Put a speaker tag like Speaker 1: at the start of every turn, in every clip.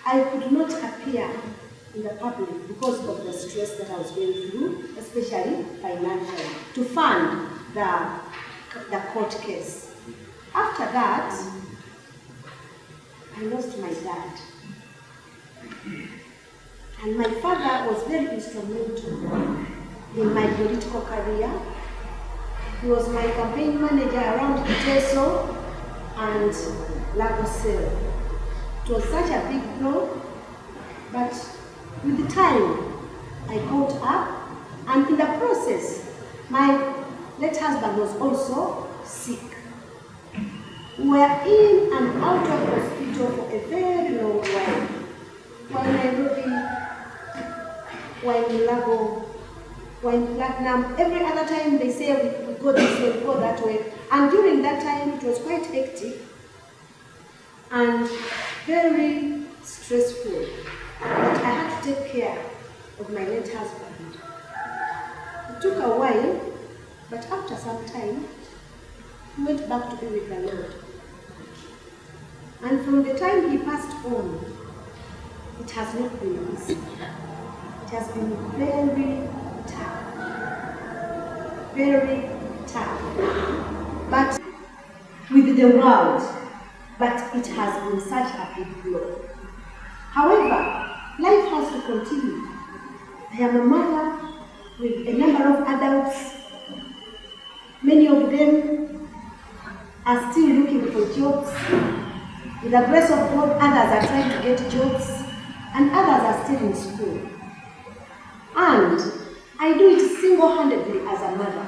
Speaker 1: I could not appear in the public because of the stress that I was going through, especially financially, to fund the court case. After that, I lost my dad. And my father was very instrumental in my political career. He was my campaign manager around Iteso and Lagosel. It was such a big blow, but with the time, I caught up, and in the process, my late husband was also sick. We were in and out of hospital for a very long while. While Nairobi, while Lago, while Platinum, every other time they say we go this way, we go that way. And during that time, it was quite hectic and very stressful. But I had to take care of my late husband. It took a while, but after some time, he went back to be with the Lord. And from the time he passed on, it has not been easy. It has been very tough. Very tough. But with the world, but it has been such a big blow. However, life has to continue. I am a mother with a number of adults. Many of them are still looking for jobs. With the grace of God, others are trying to get jobs, and others are still in school. And I do it single-handedly as a mother.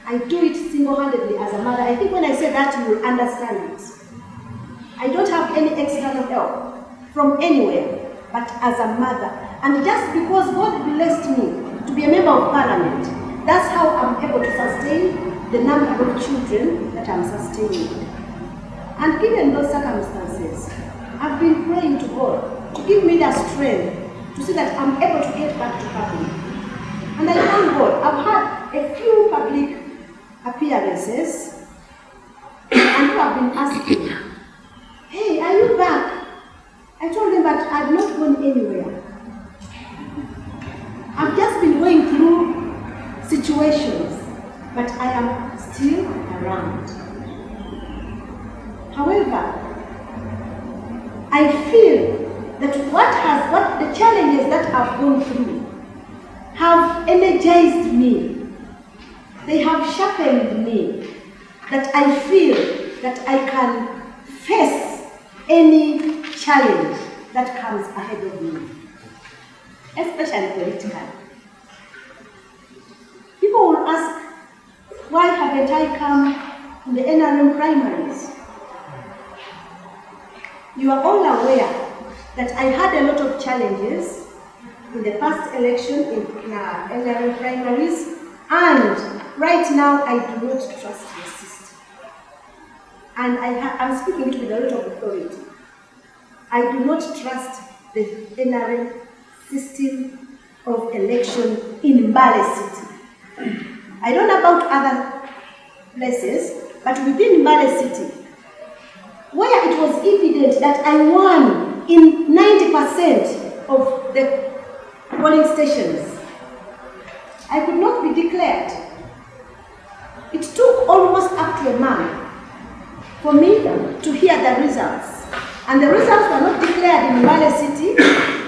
Speaker 1: I do it single-handedly as a mother. I think when I say that, you will understand it. I don't have any external help from anywhere, but as a mother. And just because God blessed me to be a member of parliament, that's how I'm able to sustain the number of children that I'm sustaining. And given those circumstances, I've been praying to God to give me the strength to see that I'm able to get back to public. And I thank God, I've had a few public appearances, and people have been asking, "Hey, are you back?" I told them that I've not gone anywhere. I've just been going through situations, but I am still around. However, I feel that what the challenges that I've gone through have energized me. They have sharpened me, that I feel that I can face any challenge that comes ahead of me, especially politically. People will ask, why haven't I come in the NRM primaries? You are all aware that I had a lot of challenges in the past election in NRM primaries, and right now I do not trust the system. And I'm speaking it with a lot of authority. I do not trust the NRM system of election in Mbale City. I don't know about other places, but within Mbale City, where it was evident that I won in 90% of the polling stations, I could not be declared. It took almost up to a month for me to hear the results. And the results were not declared in Mbale City.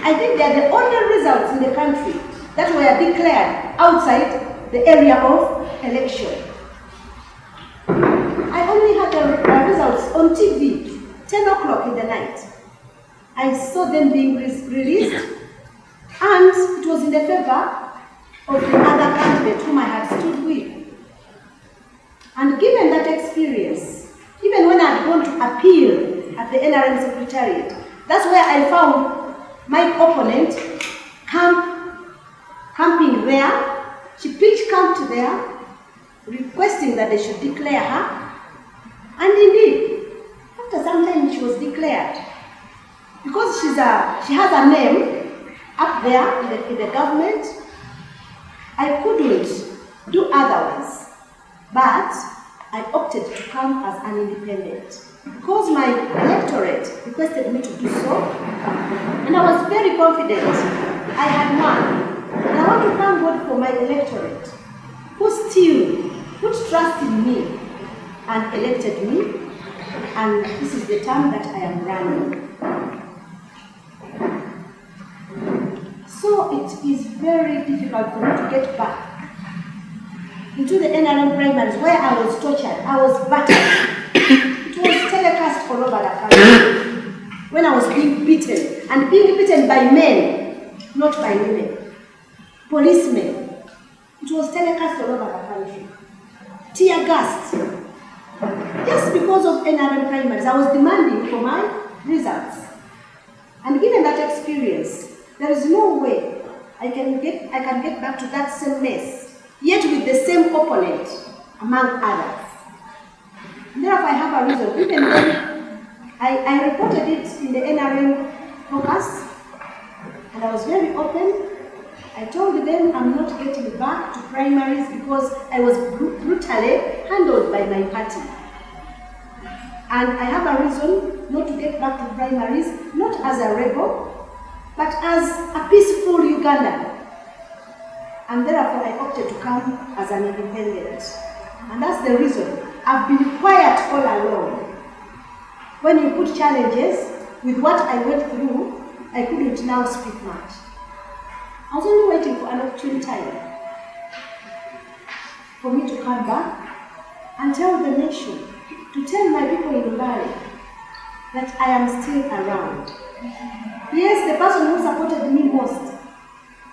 Speaker 1: I think they are the only results in the country that were declared outside the area of election. I only had the results on TV, 10 o'clock in the night. I saw them being released, and it was in the favor of the other candidate whom I had stood with. And given that experience, even when I had gone to appeal at the NRM Secretariat, that's where I found my opponent camping there. She pitched camp there, requesting that they should declare her. And indeed, after some time she was declared. Because she has a name up there in the government, I couldn't do otherwise but I opted to come as an independent because my electorate requested me to do so, and I was very confident I had won. And I want to thank God for my electorate who still put trust in me and elected me, and this is the term that I am running. So it is very difficult for me to get back into the NRM primaries where I was tortured, I was battered. It was telecast all over the country when I was being beaten, and being beaten by men, not by women, policemen. It was telecast all over the country. Tear gassed. Just because of NRM primaries, I was demanding for my results. And given that experience, there is no way I can get back to that same mess, yet with the same opponent, among others. And therefore, I have a reason. Even then, I reported it in the NRM caucus, and I was very open. I told them I'm not getting back to primaries because I was brutally handled by my party. And I have a reason not to get back to primaries, not as a rebel, but as a peaceful Ugandan. And therefore I opted to come as an independent. And that's the reason I've been quiet all along. When you put challenges with what I went through, I couldn't now speak much. I was only waiting for an opportune time for me to come back and tell the nation, to tell my people in Mbale that I am still around. Yes, the person who supported me most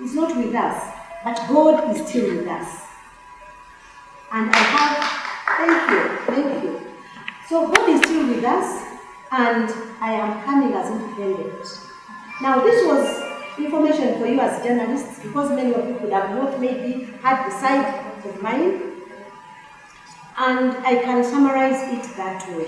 Speaker 1: is not with us, but God is still with us. And I have, thank you. So God is still with us, and I am coming as independent. Now this was information for you as journalists, because many of you could have not maybe had the side of mine, and I can summarize it that way.